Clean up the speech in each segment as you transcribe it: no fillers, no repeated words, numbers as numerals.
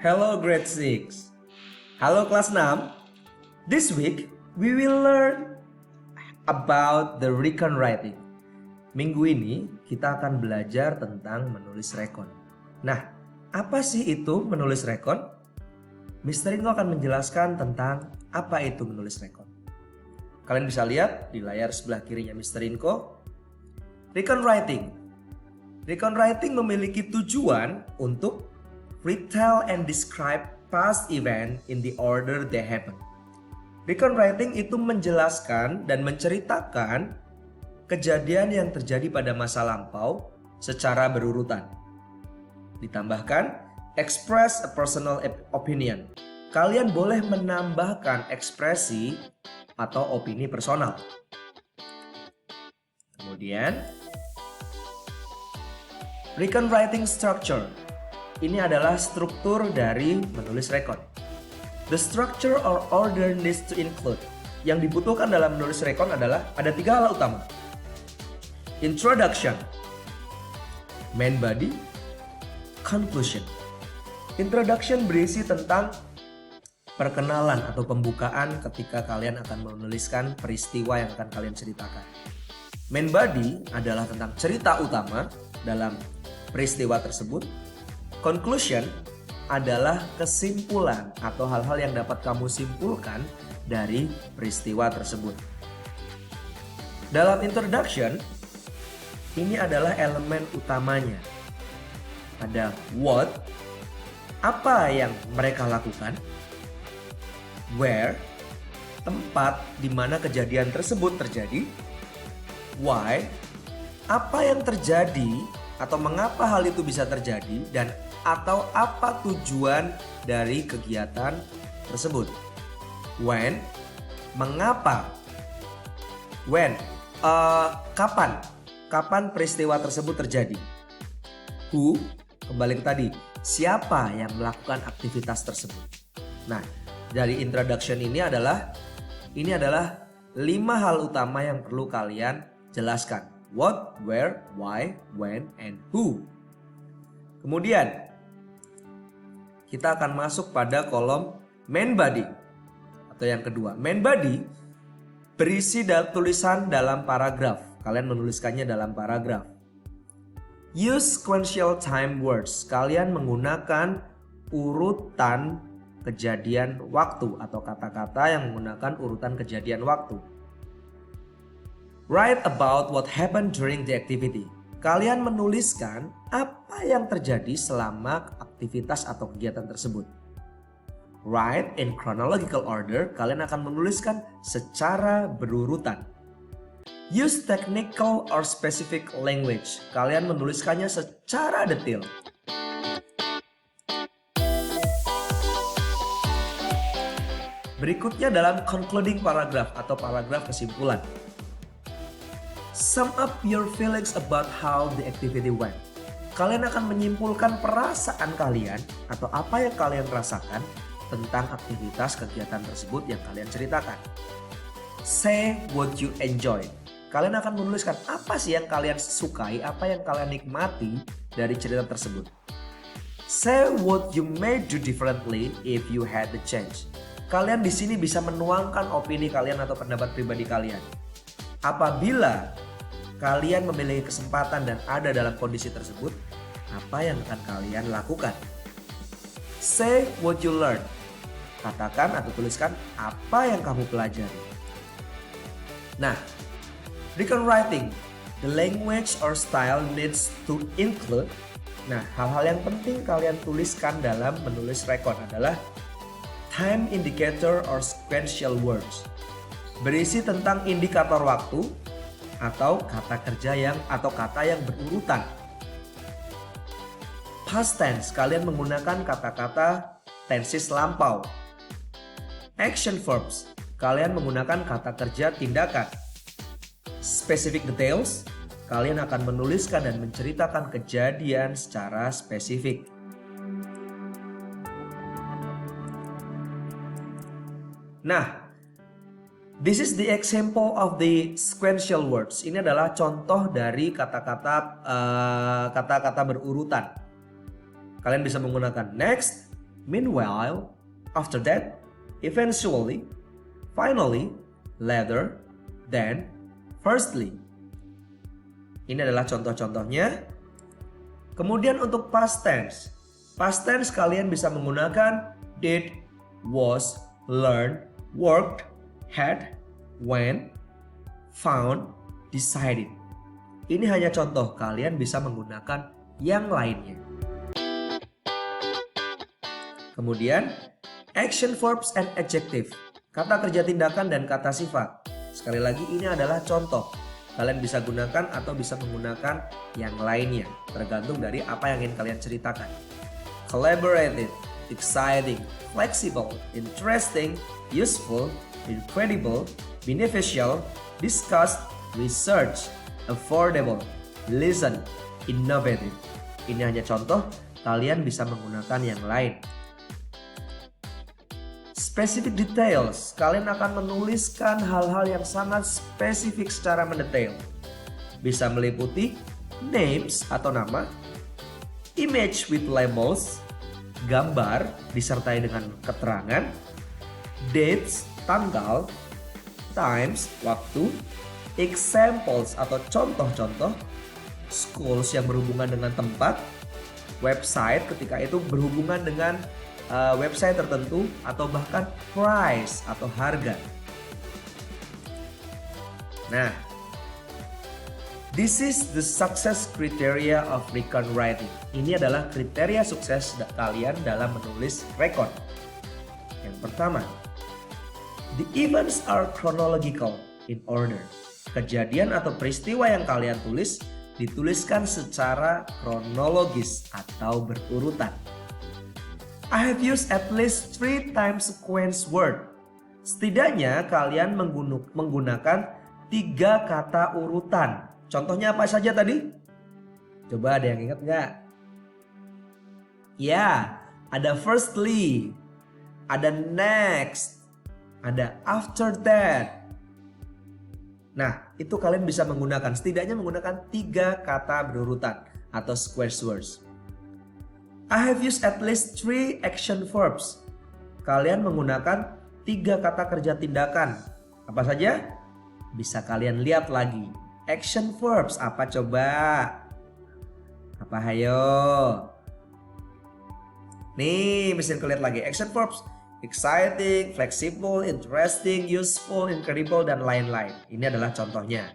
Hello grade 6. Halo kelas 6. This week we will learn about the recon writing. Minggu ini kita akan belajar tentang menulis rekon. Nah, apa sih itu menulis rekon? Mr. Ingo akan menjelaskan tentang apa itu menulis rekon. Kalian bisa lihat di layar sebelah kirinya Mr. Ingo. Recon writing. Recon writing memiliki tujuan untuk retell and describe past event in the order they happen. Recon writing itu menjelaskan dan menceritakan kejadian yang terjadi pada masa lampau secara berurutan. Ditambahkan, express a personal opinion. Kalian boleh menambahkan ekspresi atau opini personal. Kemudian, recon writing structure. Ini adalah struktur dari menulis rekon. The structure or order needs to include. Yang dibutuhkan dalam menulis rekon adalah ada 3 hal utama. Introduction, main body, conclusion. Introduction berisi tentang perkenalan atau pembukaan ketika kalian akan menuliskan peristiwa yang akan kalian ceritakan. Main body adalah tentang cerita utama dalam peristiwa tersebut. Conclusion adalah kesimpulan atau hal-hal yang dapat kamu simpulkan dari peristiwa tersebut. Dalam introduction, ini adalah elemen utamanya. Ada what, apa yang mereka lakukan, where, tempat di mana kejadian tersebut terjadi, why, apa yang terjadi atau mengapa hal itu bisa terjadi, dan atau apa tujuan dari kegiatan tersebut. When, mengapa. When, kapan peristiwa tersebut terjadi. Who, kembali ke tadi, siapa yang melakukan aktivitas tersebut. Nah, dari introduction ini adalah 5 hal utama yang perlu kalian jelaskan. What, where, why, when, and who. Kemudian kita akan masuk pada kolom main body atau yang kedua. Main body berisi tulisan dalam paragraf. Kalian menuliskannya dalam paragraf. Use sequential time words. Kalian menggunakan urutan kejadian waktu atau kata-kata yang menggunakan urutan kejadian waktu. Write about what happened during the activity. Kalian menuliskan apa yang terjadi selama aktivitas atau kegiatan tersebut. Write in chronological order. Kalian akan menuliskan secara berurutan. Use technical or specific language. Kalian menuliskannya secara detail. Berikutnya dalam concluding paragraph atau paragraf kesimpulan. Sum up your feelings about how the activity went. Kalian akan menyimpulkan perasaan kalian atau apa yang kalian rasakan tentang aktivitas kegiatan tersebut yang kalian ceritakan. Say what you enjoy. Kalian akan menuliskan apa sih yang kalian sukai, apa yang kalian nikmati dari cerita tersebut. Say what you may do differently if you had the chance. Kalian di sini bisa menuangkan opini kalian atau pendapat pribadi kalian. Apabila kalian memiliki kesempatan dan ada dalam kondisi tersebut, apa yang akan kalian lakukan? Say what you learn. Katakan atau tuliskan apa yang kamu pelajari. Nah, recon writing, the language or style needs to include. Nah, hal-hal yang penting kalian tuliskan dalam menulis rekon adalah time indicator or sequential words. Berisi tentang indikator waktu atau kata kerja yang berurutan. Past tense, kalian menggunakan kata-kata tenses lampau. Action verbs, kalian menggunakan kata kerja tindakan. Specific details, kalian akan menuliskan dan menceritakan kejadian secara spesifik. Nah, this is the example of the sequential words. Ini adalah contoh dari kata-kata berurutan. Kalian bisa menggunakan next, meanwhile, after that, eventually, finally, later, then, firstly. Ini adalah contoh-contohnya. Kemudian untuk past tense. Past tense kalian bisa menggunakan did, was, learned, worked, had, went, found, decided. Ini hanya contoh, kalian bisa menggunakan yang lainnya. Kemudian, action verbs and adjective. Kata kerja tindakan dan kata sifat. Sekali lagi ini adalah contoh. Kalian bisa gunakan atau bisa menggunakan yang lainnya. Tergantung dari apa yang ingin kalian ceritakan. Collaborative, exciting, flexible, interesting, useful, incredible, beneficial, discussed, research, affordable, listen, innovative. Ini hanya contoh, kalian bisa menggunakan yang lain. Specific details, kalian akan menuliskan hal-hal yang sangat spesifik secara mendetail. Bisa meliputi names atau nama, image with labels, gambar disertai dengan keterangan, dates, tanggal, times, waktu, examples atau contoh-contoh, schools yang berhubungan dengan tempat, website ketika itu berhubungan dengan website tertentu, atau bahkan price atau harga. Nah, this is the success criteria of recon writing. Ini adalah kriteria sukses kalian dalam menulis rekon. Yang pertama, the events are chronological in order. Kejadian atau peristiwa yang kalian tulis dituliskan secara kronologis atau berurutan. I have used at least 3 times sequence word. Setidaknya kalian menggunakan 3 kata urutan. Contohnya apa saja tadi? Coba ada yang ingat nggak? Ya, ada firstly, ada next, ada after that. Nah, itu kalian bisa menggunakan, setidaknya menggunakan 3 kata berurutan atau sequence words. I have used at least 3 action verbs. Kalian menggunakan 3 kata kerja tindakan. Apa saja? Bisa kalian lihat lagi. Action verbs apa coba? Apa hayo? Nih, bisa kalian lihat lagi. Action verbs exciting, flexible, interesting, useful, incredible, dan lain-lain. Ini adalah contohnya.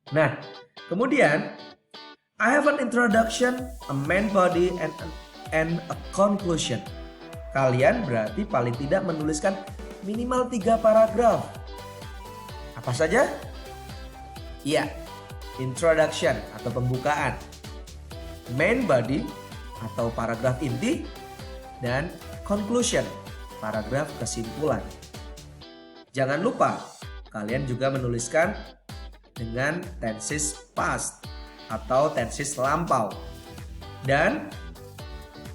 Nah, kemudian I have an introduction, a main body, and a conclusion. Kalian berarti paling tidak menuliskan minimal 3 paragraf. Apa saja? Iya, introduction atau pembukaan, main body atau paragraf inti, dan conclusion, paragraf kesimpulan. Jangan lupa, kalian juga menuliskan dengan tenses past atau tenses lampau. Dan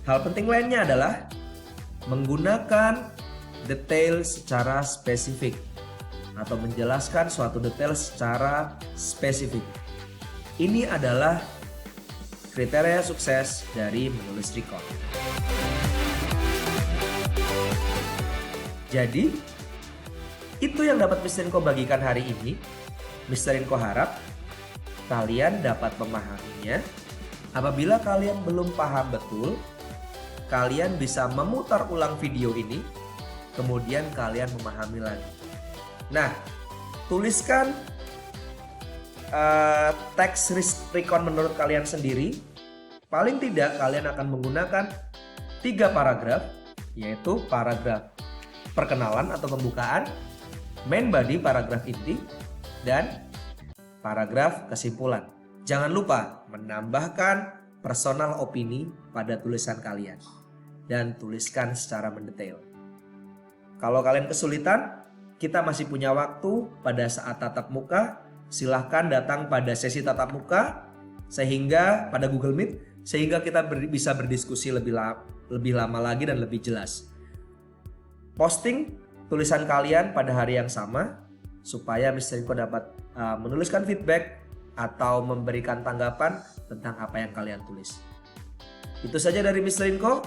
hal penting lainnya adalah menggunakan detail secara spesifik atau menjelaskan suatu detail secara spesifik. Ini adalah kriteria sukses dari menulis recon. Jadi, itu yang dapat Mr. Inko bagikan hari ini. Mr. Inko harap kalian dapat memahaminya. Apabila kalian belum paham betul, kalian bisa memutar ulang video ini, kemudian kalian memahami lagi. Nah, tuliskan teks recon menurut kalian sendiri. Paling tidak kalian akan menggunakan 3 paragraf, yaitu paragraf perkenalan atau pembukaan, main body paragraf inti, dan paragraf kesimpulan. Jangan lupa menambahkan personal opini pada tulisan kalian dan tuliskan secara mendetail. Kalau kalian kesulitan, kita masih punya waktu pada saat tatap muka. Silahkan datang pada sesi tatap muka sehingga pada Google Meet, sehingga kita bisa berdiskusi lebih lama lagi dan lebih jelas. Posting tulisan kalian pada hari yang sama supaya Mr. Inko dapat menuliskan feedback atau memberikan tanggapan tentang apa yang kalian tulis. Itu saja dari Mr. Inko.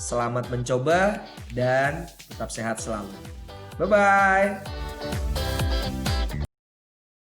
Selamat mencoba dan tetap sehat selalu. Bye-bye.